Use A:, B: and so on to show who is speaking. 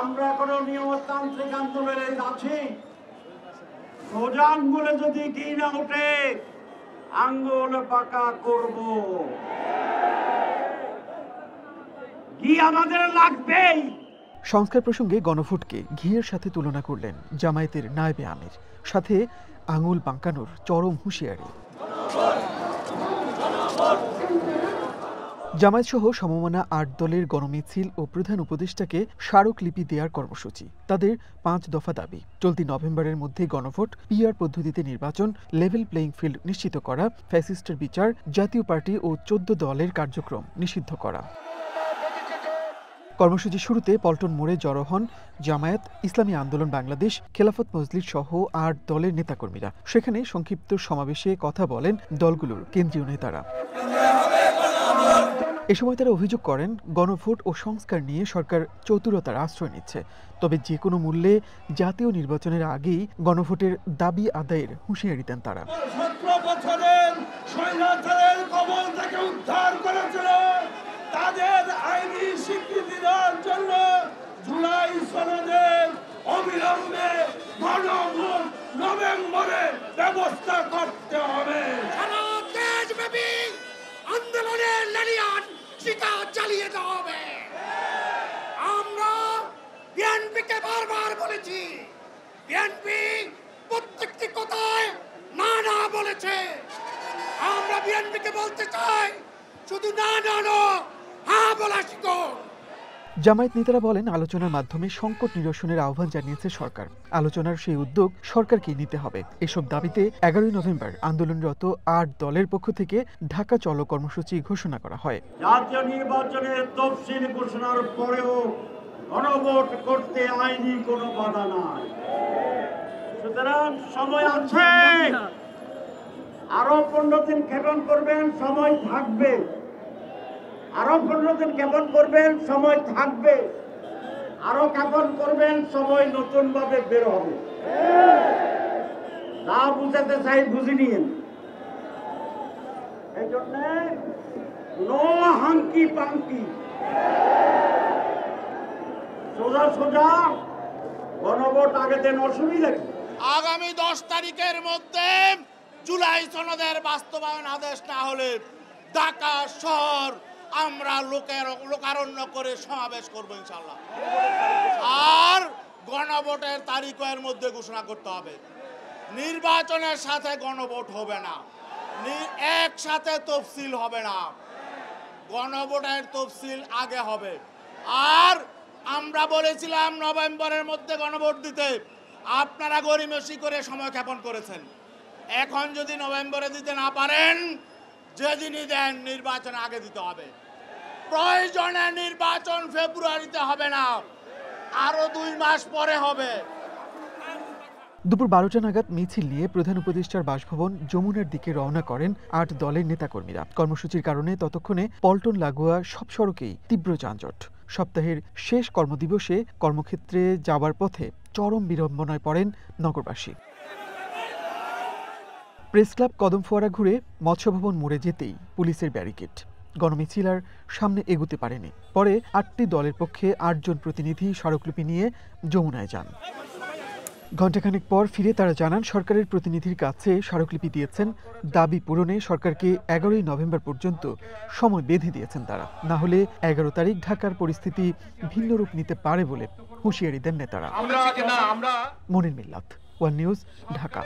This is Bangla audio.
A: আমরা কোন নিয়মতান্ত্রিক আন্দোলনে আছি, সোজা আঙ্গুলে যদি ঘি না ওঠে আঙ্গুল পাকা করব। ঘি আমাদের লাগবেই।
B: সংস্কার প্রসঙ্গে গণভোটকে ঘিয়ের সাথে তুলনা করলেন জামায়াতের নায়েবে আমির, সাথে আঙুল বাঁকানোর চরম হুঁশিয়ারি। জামায়াত সহ সমমনা ৮ দলের গণমিছিল ও প্রধান উপদেষ্টাকে স্মারকলিপি দেওয়ার কর্মসূচি। তাদের ৫ দফা দাবি: চলতি নভেম্বরের মধ্যে গণভোট, পিআর পদ্ধতিতে নির্বাচন, লেভেল প্লেইং ফিল্ড নিশ্চিত করা, ফ্যাসিস্টের বিচার, জাতীয় পার্টি ও ১৪ দলের কার্যক্রম নিষিদ্ধ করা। কর্মসূচি শুরুতে পল্টন মোড়ে জড়ো হন জামায়াত, ইসলামী আন্দোলন বাংলাদেশ, খেলাফত মজলিস সহ ৮ দলের নেতাকর্মীরা। সেখানে সংক্ষিপ্ত সমাবেশে কথা বলেন দলগুলোর কেন্দ্রীয় নেতারা। এ সময় তারা অভিযোগ করেন, গণভোট ও সংস্কার নিয়ে সরকার চতুরতার আশ্রয় নিচ্ছে। তবে যে কোনো মূল্যে জাতীয় নির্বাচনের আগেই গণভোটের দাবি আদায়ের হুঁশিয়ারি দেন তারা।
A: ১৭ বছরের স্বৈরাচারের কবল থেকে উদ্ধার করেছিল, তাদের আইনি স্বীকৃতি দেওয়ার জন্য জুলাই সনদের অবিলম্বে গণভোট নভেম্বরে ব্যবস্থা করতে হবে।
C: সারা দেশব্যাপী আন্দোলনের লেলিয়ান শিকা চালিয়ে দেওয়া হবে। আমরা বিএনপিকে বারবার বলেছি, বিএনপি প্রত্যেকটি কথায় না না বলেছে। আমরা বিএনপিকে বলতে চাই, শুধু না না না হ্যাঁ বলা শিখো।
B: জামায়াত নেতারা বলেন, আলোচনার মাধ্যমে সংকট নিরসনের আহ্বান জানিয়েছে সরকার। আলোচনার সেই উদ্যোগ সরকারকেই নিতে হবে। এসব দাবিতে ১১ নভেম্বর আন্দোলনরত ৮ দলের পক্ষ থেকে ঢাকা চলো কর্মসূচি ঘোষণা করা হয়।
A: জাতীয় নির্বাচনের তফসিল ঘোষণার পরেও গণভোট করতে আইনি কোনো বাধা নাই। সুতরাং সময় আছে, আরো 15 দিন ক্ষেপণ করবেন, সময় থাকবে। আরো 15 দিন ক্ষেপণ করবেন, সময় থাকবে। আরো ক্ষেপণ করবেন, সময় নতুন ভাবে বের হবে। না বুঝাতে চাই বুঝে নিন। এই জন্য নো হাঙ্কি পাঙ্কি, সোজা সোজা গণভোট আগে দেন, অসুবিধা কি?
C: আগামী 10 তারিখের মধ্যে জুলাই সনদের বাস্তবায়ন আদেশ না হলে ঢাকা শহর আমরা লোকারণ্য করে সমাবেশ করবো ইনশাল্লাহ। আর গণভোটের তারিখের মধ্যে ঘোষণা করতে হবে। নির্বাচনের সাথে গণভোট হবে না, একসাথে তফসিল হবে না, গণভোটের তফসিল আগে হবে। আর আমরা বলেছিলাম নভেম্বরের মধ্যে গণভোট দিতে, আপনারা গড়িমসি করে সময় ক্ষেপণ করেছেন। এখন যদি নভেম্বরে দিতে না পারেন, যেদিনই দেন নির্বাচন আগে দিতে হবে। প্রয়োজনে নির্বাচন ফেব্রুয়ারিতে হবে না, আরো 2 মাস পরে হবে।
B: দুপুর 12টা নাগাদ মিছিল নিয়ে প্রধান উপদেষ্টার বাসভবন যমুনার দিকে রওনা করেন ৮ দলের নেতাকর্মীরা। কর্মসূচির কারণে ততক্ষণে পল্টন লাগোয়া সব সড়কেই তীব্র যানজট। সপ্তাহের শেষ কর্মদিবসে কর্মক্ষেত্রে যাওয়ার পথে চরম বিড়ম্বনায় পড়েন নগরবাসী। প্রেসক্লাব কদমফোয়ারা ঘুরে মৎস্যভবন মোড়ে যেতেই পুলিশের ব্যারিকেড। গণমিছিল আর সামনে এগুতে পারেনি। পরে ৮টি দলের পক্ষে ৮ জন প্রতিনিধি স্মারকলিপি নিয়ে যমুনায় যান। ঘণ্টাখানেক পর ফিরে তারা জানান, সরকারের প্রতিনিধির কাছে স্মারকলিপি দিয়েছেন। দাবি পূরণে সরকারকে ১১ নভেম্বর পর্যন্ত সময় বেঁধে দিয়েছেন তারা। না হলে ১১ তারিখ ঢাকার পরিস্থিতি ভিন্ন রূপ নিতে পারে বলে হুঁশিয়ারি দেন নেতারা। মনির মিল্লাত, ওয়ান নিউজ, ঢাকা।